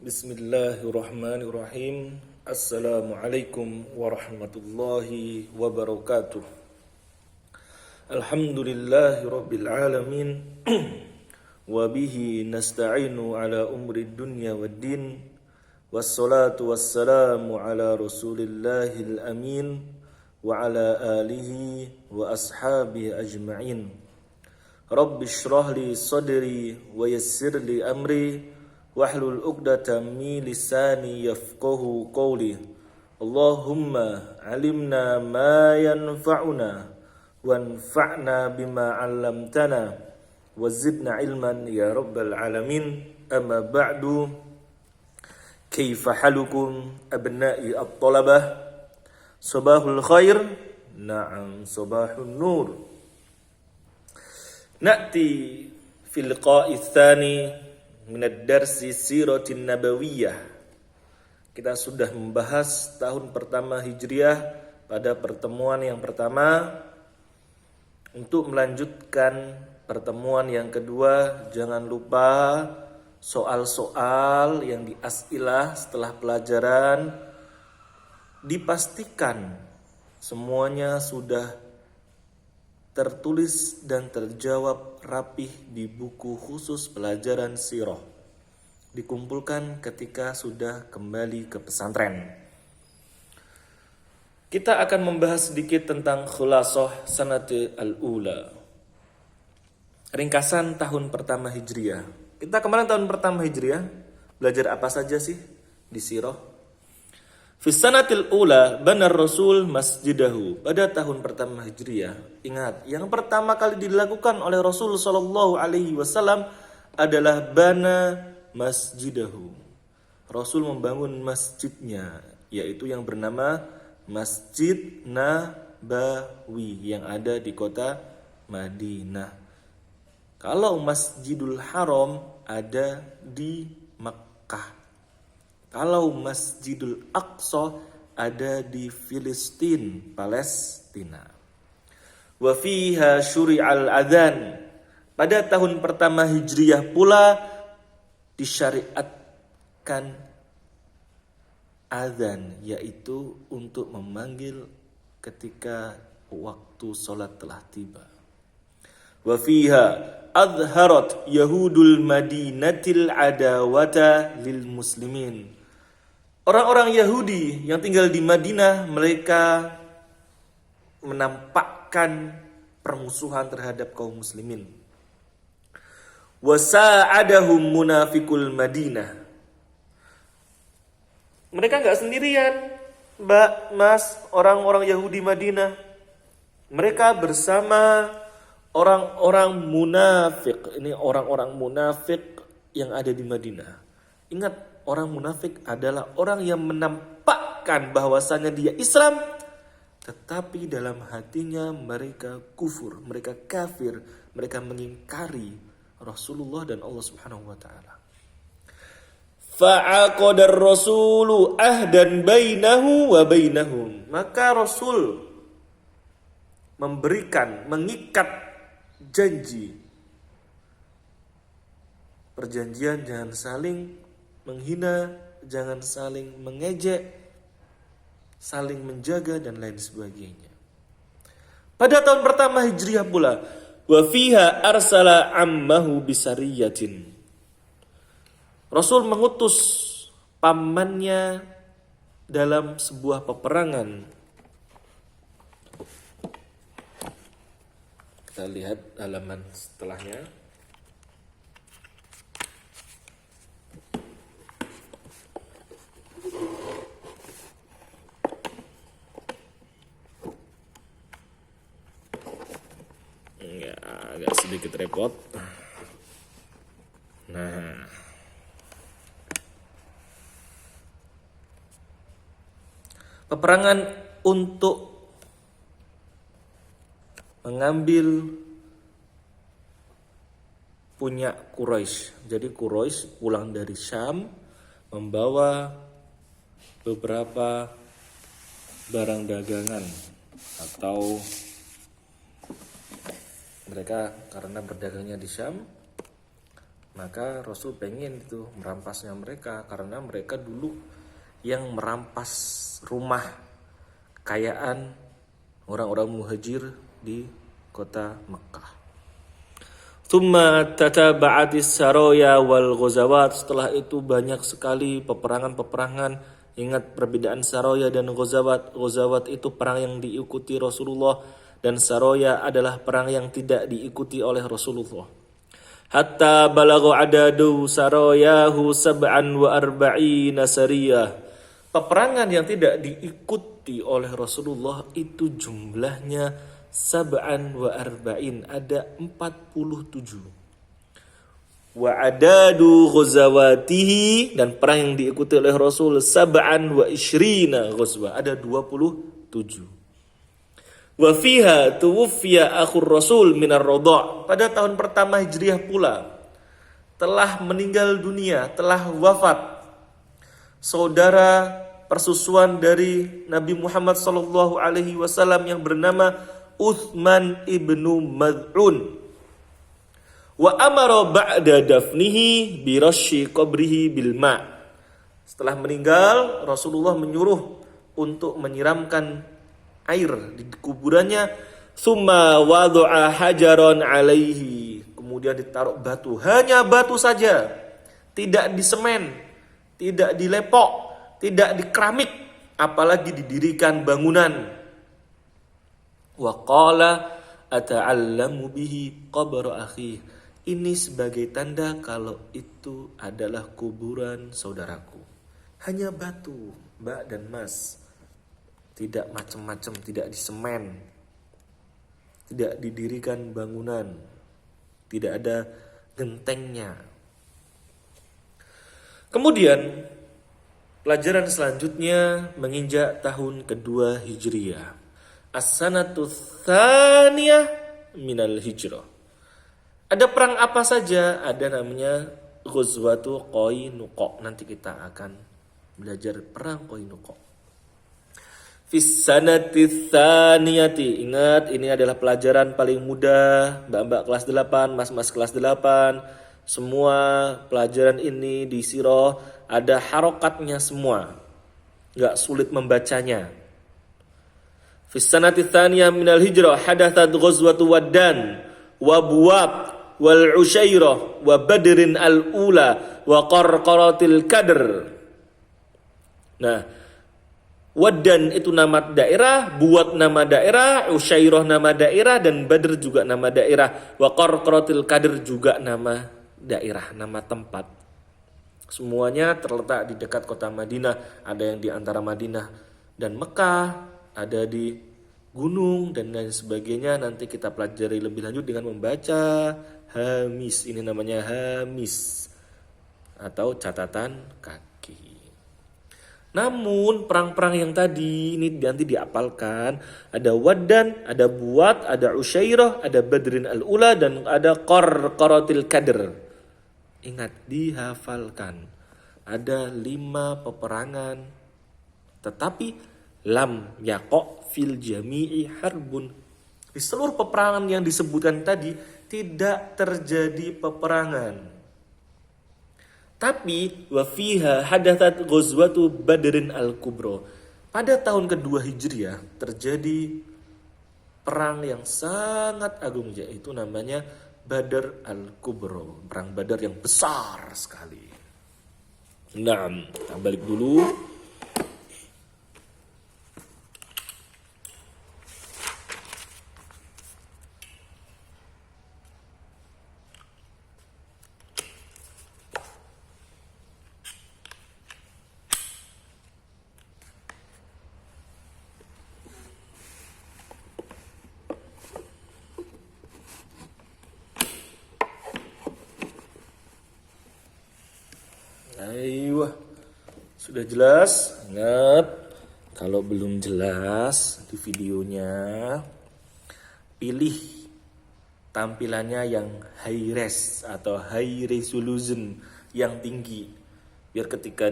Bismillahirrahmanirrahim. Assalamualaikum warahmatullahi wabarakatuh. Alhamdulillahi rabbil alamin. Wabihi nasta'inu ala umri dunya waddin. Wassalatu wassalamu ala rasulillahil amin. Wa ala alihi wa ashabihi ajma'in. Rabbi shrah li sadri wa yassir li amri. Wahlul 'uqdatam min lisani yafqahu qawli. Allahumma 'allimna ma yanfa'una wanfa'na bima 'allamtana wa zidna 'ilman ya rabbal alamin. Amma ba'du. Kaifa halukum abna'i at-talabah? Sabahul khair. Na'am, sabahun nur. Na'ti fil liqa'i tsani minad darsi siratin nabawiyah. Kita sudah membahas tahun pertama Hijriah pada pertemuan yang pertama. Untuk melanjutkan pertemuan yang kedua, jangan lupa soal-soal yang dias'ilah setelah pelajaran dipastikan semuanya sudah tertulis dan terjawab rapih di buku khusus pelajaran sirah. Dikumpulkan ketika sudah kembali ke pesantren. Kita akan membahas sedikit tentang khulasah sanati al-ula. Ringkasan tahun pertama Hijriah. Kita kemarin tahun pertama Hijriah belajar apa saja sih di sirah? Fi sanatil ula banar Rasul masjidahu. Pada tahun pertama Hijriah, ingat, yang pertama kali dilakukan oleh Rasul sallallahu alaihi wasallam adalah bana masjidahu. Rasul membangun masjidnya, yaitu yang bernama Masjid Nabawi yang ada di kota Madinah. Kalau Masjidul Haram ada di Makkah. Kalau Masjidul Aqsa ada di Filistin, Palestina. Wa fiha syuri'al adzan. Pada tahun pertama Hijriah pula disyariatkan adzan, yaitu untuk memanggil ketika waktu sholat telah tiba. Wa fiha adharat yahudul madinatil adawata lil muslimin. Orang-orang Yahudi yang tinggal di Madinah, mereka menampakkan permusuhan terhadap kaum muslimin. Wasa'adahum munafikul Madinah. Mereka enggak sendirian, Mbak, Mas, orang-orang Yahudi Madinah. Mereka bersama orang-orang munafik. Ini orang-orang munafik yang ada di Madinah. Ingat, orang munafik adalah orang yang menampakkan bahwasannya dia Islam, tetapi dalam hatinya mereka kufur, mereka kafir, mereka mengingkari Rasulullah dan Allah Subhanahu wa taala. Fa'aqadar rasulu ahdan bainahu wa bainahum. Maka Rasul mengikat janji. Perjanjian jangan saling menghina, jangan saling mengejek, saling menjaga dan lain sebagainya. Pada tahun pertama Hijriah pula, wa fiha arsala ammahu bisariyatin. Rasul mengutus pamannya dalam sebuah peperangan. Kita lihat halaman setelahnya. Agak sedikit repot. Nah, peperangan untuk mengambil punya Quraisy. Jadi Quraisy pulang dari Syam membawa beberapa barang dagangan atau mereka karena berdagangnya di Syam Maka Rasul pengen itu merampasnya mereka, karena mereka dulu yang merampas rumah kekayaan orang-orang muhajir di kota Mekah. Thumma tataba'atis saraya wal ghazawat. Setelah itu banyak sekali peperangan-peperangan. Ingat perbedaan saraya dan ghazawat. Ghazawat itu perang yang diikuti Rasulullah, dan saraya adalah perang yang tidak diikuti oleh Rasulullah. Hatta balagha adadu sarayahu sab'an wa arba'ina sariyah. Peperangan yang tidak diikuti oleh Rasulullah itu jumlahnya sab'an wa arba'in, ada 47. Wa adadu ghazawatihi, dan perang yang diikuti oleh Rasul sab'an wa ishrina ghazwah, ada 27. Wa fiha tuwfiya akhur Rasul minar radha'. Pada tahun pertama Hijriah pula telah meninggal dunia, telah wafat saudara persusuan dari Nabi Muhammad sallallahu alaihi wasallam yang bernama Uthman ibnu Mad'un. Wa amara ba'da dafnihi bi rasyi qabrihi bil ma'. Setelah meninggal, Rasulullah menyuruh untuk menyiramkan air di kuburannya. Summa wada'a hajaran alaihi. Kemudian ditaruh batu, hanya batu saja. Tidak disemen, tidak dilepok, tidak dikeramik, apalagi didirikan bangunan. Wa qala ata'allamu bihi qabra akhi. Ini sebagai tanda kalau itu adalah kuburan saudaraku. Hanya batu, Mbak dan Mas. Tidak macam-macam, tidak disemen. Tidak didirikan bangunan. Tidak ada gentengnya. Kemudian pelajaran selanjutnya menginjak tahun kedua Hijriah. As-sanatu tsaniyah minal hijrah. Ada perang apa saja? Ada namanya Ghazwatu Qainuqa. Nanti kita akan belajar perang Qainuqa. Fis sanati tsaniyati. Ingat, ini adalah pelajaran paling mudah. Mbak-mbak kelas 8, mas-mas kelas 8. Semua pelajaran ini di sirah ada harokatnya semua. Gak sulit membacanya. Fis sanati tsaniyah minal hijrah hadathat ghazwatu Waddan wa Buwat wal Usyairah wa Badrin al-ula wa Qarqaratil Qadr. Nah, Waddan itu nama daerah, Buwat nama daerah, Usyairah nama daerah, dan Badr juga nama daerah. Wa Qarqaratil Qadr juga nama daerah, nama tempat. Semuanya terletak di dekat kota Madinah. Ada yang di antara Madinah dan Mekah, ada di gunung dan lain sebagainya. Nanti kita pelajari lebih lanjut dengan membaca hamis. Ini namanya hamis atau catatan kaki. Namun perang-perang yang tadi ini nanti diapalkan. Ada Waddan, ada Buwat, ada Usyairah, ada Badrin al-ula, dan ada Qarqaratil Qadr. Ingat, dihafalkan. Ada 5 peperangan, tetapi lam yaqo fil jami'i harbun. Di seluruh peperangan yang disebutkan tadi tidak terjadi peperangan. Tapi wa fiha hadathat ghazwatu Badrin al-Kubra. Pada tahun kedua Hijriah terjadi perang yang sangat agung, yaitu namanya Badr al-Kubra, perang Badar yang besar sekali. Nah, kita balik dulu. Ayo, sudah jelas? Ingat, kalau belum jelas di videonya, pilih tampilannya yang high res atau high resolution, yang tinggi, biar ketika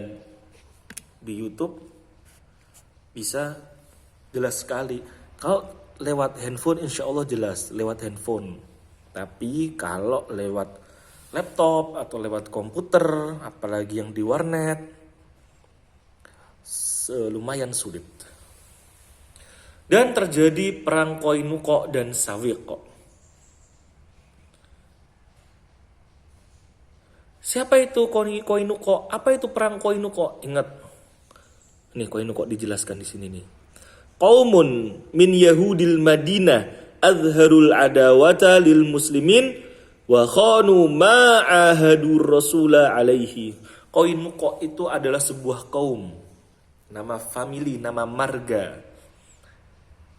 di YouTube bisa jelas sekali. Kalau lewat handphone insya Allah jelas lewat handphone, tapi kalau lewat laptop atau lewat komputer, apalagi yang di warnet, lumayan sulit. Dan terjadi perang Qainuqa dan Sawiq. Siapa itu Qainuqa? Apa itu perang Qainuqa? Ingat, ini Qainuqa dijelaskan di sini nih. Qaumun min Yahudil Madinah azharul adawata lil muslimin wa khanu ma'ahadur rasula alaihi. Qainuqa itu adalah sebuah kaum, nama famili, nama marga.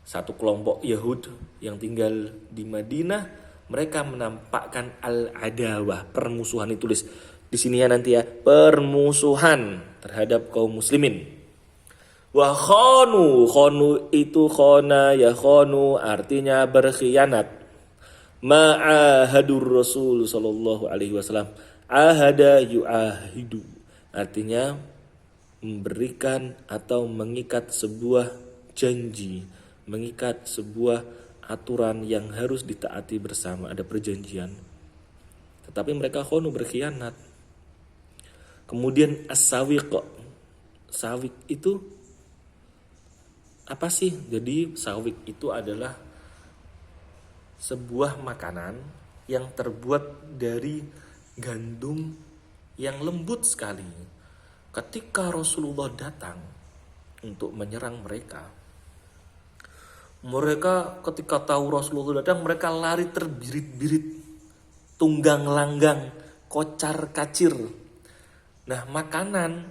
Satu kelompok Yahud yang tinggal di Madinah. Mereka menampakkan al-adawah, permusuhan, ditulis di sini ya nanti ya, permusuhan terhadap kaum muslimin. Wa khanu itu khana ya khanu artinya berkhianat. Ma'ahadur Rasul sallallahu alaihi wasallam. Ahada yu'ahidu artinya memberikan atau mengikat sebuah janji, mengikat sebuah aturan yang harus ditaati bersama, ada perjanjian. Tetapi mereka khonu, berkhianat. Kemudian as-sawiq. Sawiq itu apa sih? Jadi sawiq itu adalah sebuah makanan yang terbuat dari gandum yang lembut sekali. Ketika Rasulullah datang untuk menyerang mereka ketika tahu Rasulullah datang, mereka lari terbirit-birit, tunggang langgang, kocar kacir. Nah, makanan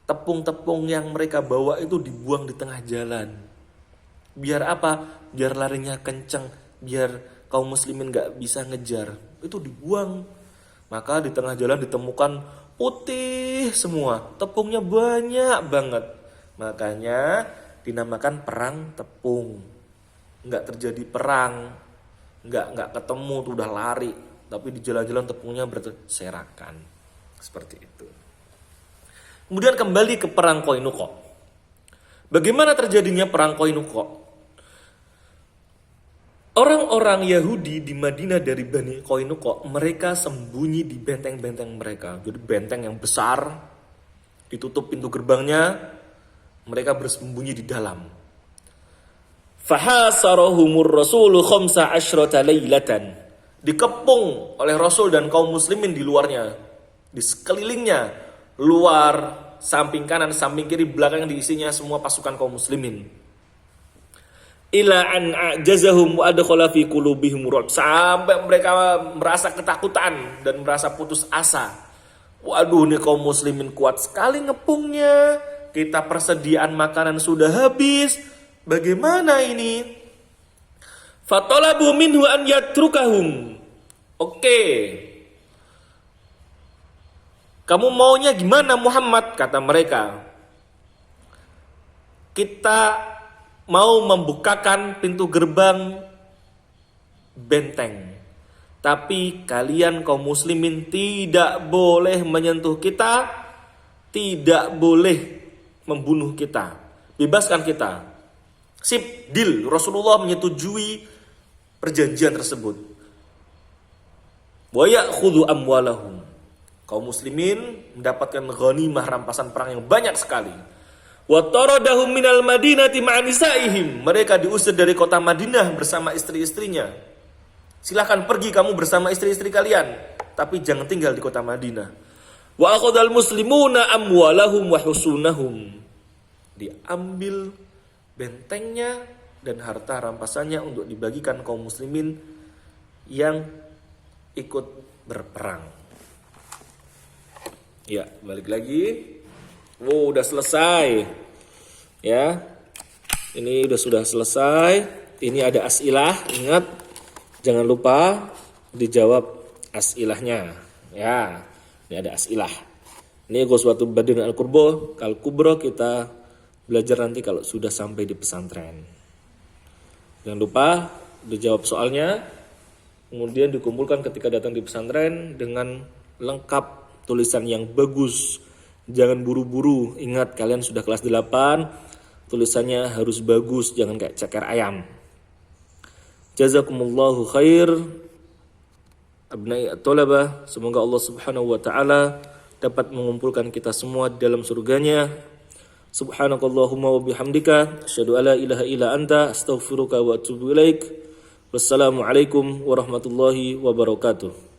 tepung-tepung yang mereka bawa itu dibuang di tengah jalan. Biar apa? Biar larinya kenceng, biar kaum muslimin gak bisa ngejar. Itu dibuang. Maka di tengah jalan ditemukan putih semua, tepungnya banyak banget. Makanya dinamakan perang tepung. Nggak terjadi perang, nggak ketemu tuh udah lari, tapi di jalan-jalan tepungnya berserakan. Seperti itu. Kemudian kembali ke perang Qainuqa. Bagaimana terjadinya perang Qainuqa? Orang-orang Yahudi di Madinah dari Bani Qainuqa, mereka sembunyi di benteng-benteng mereka. Jadi benteng yang besar, ditutup pintu gerbangnya, mereka bersembunyi di dalam. Fahasarahumur rasulu khamsa asyrata laylatan. Dikepung oleh Rasul dan kaum muslimin di luarnya, di sekelilingnya, luar, samping kanan, samping kiri, belakang diisinya semua pasukan kaum muslimin. Ila an a'jazahum wa adkhala fi qulubihim ru'b. Sampai mereka merasa ketakutan dan merasa putus asa. Waduh, nih kaum muslimin kuat sekali ngepungnya. Kita persediaan makanan sudah habis. Bagaimana ini? Fatalabu minhu an yatrukahum. Oke. Kamu maunya gimana Muhammad? Kata mereka. Kita mau membukakan pintu gerbang benteng. Tapi kalian kaum muslimin tidak boleh menyentuh kita. Tidak boleh membunuh kita, bebaskan kita. Sip, deal. Rasulullah menyetujui perjanjian tersebut. Wa ya'khudhu amwalahum. Kaum muslimin mendapatkan ghanimah, rampasan perang yang banyak sekali. Wa taradahum minal madinati ma'anisaihim. Mereka diusir dari kota Madinah bersama istri-istrinya. Silakan pergi kamu bersama istri-istri kalian, tapi jangan tinggal di kota Madinah. Wa akhadhal muslimuna amwalahum wa husunahum. Diambil bentengnya dan harta rampasannya untuk dibagikan kaum muslimin yang ikut berperang. Ya, balik lagi. Udah selesai. Ya. Ini sudah selesai. Ini ada asilah, ingat. Jangan lupa dijawab asilahnya. Ya. Ini ada asilah. Ini Ghazwatul Badr Al-Kubra kita belajar nanti kalau sudah sampai di pesantren. Jangan lupa dijawab soalnya. Kemudian dikumpulkan ketika datang di pesantren dengan lengkap, tulisan yang bagus. Jangan buru-buru. Ingat kalian sudah kelas 8. Tulisannya harus bagus, jangan kayak ceker ayam. Jazakumullahu khair. abnai at-thalabah. Semoga Allah Subhanahu wa taala dapat mengumpulkan kita semua di dalam surganya. Subhanakallahumma wa bihamdika asyhadu alla ilaha illa anta astaghfiruka wa atubu ilaik. Wassalamualaikum warahmatullahi wabarakatuh.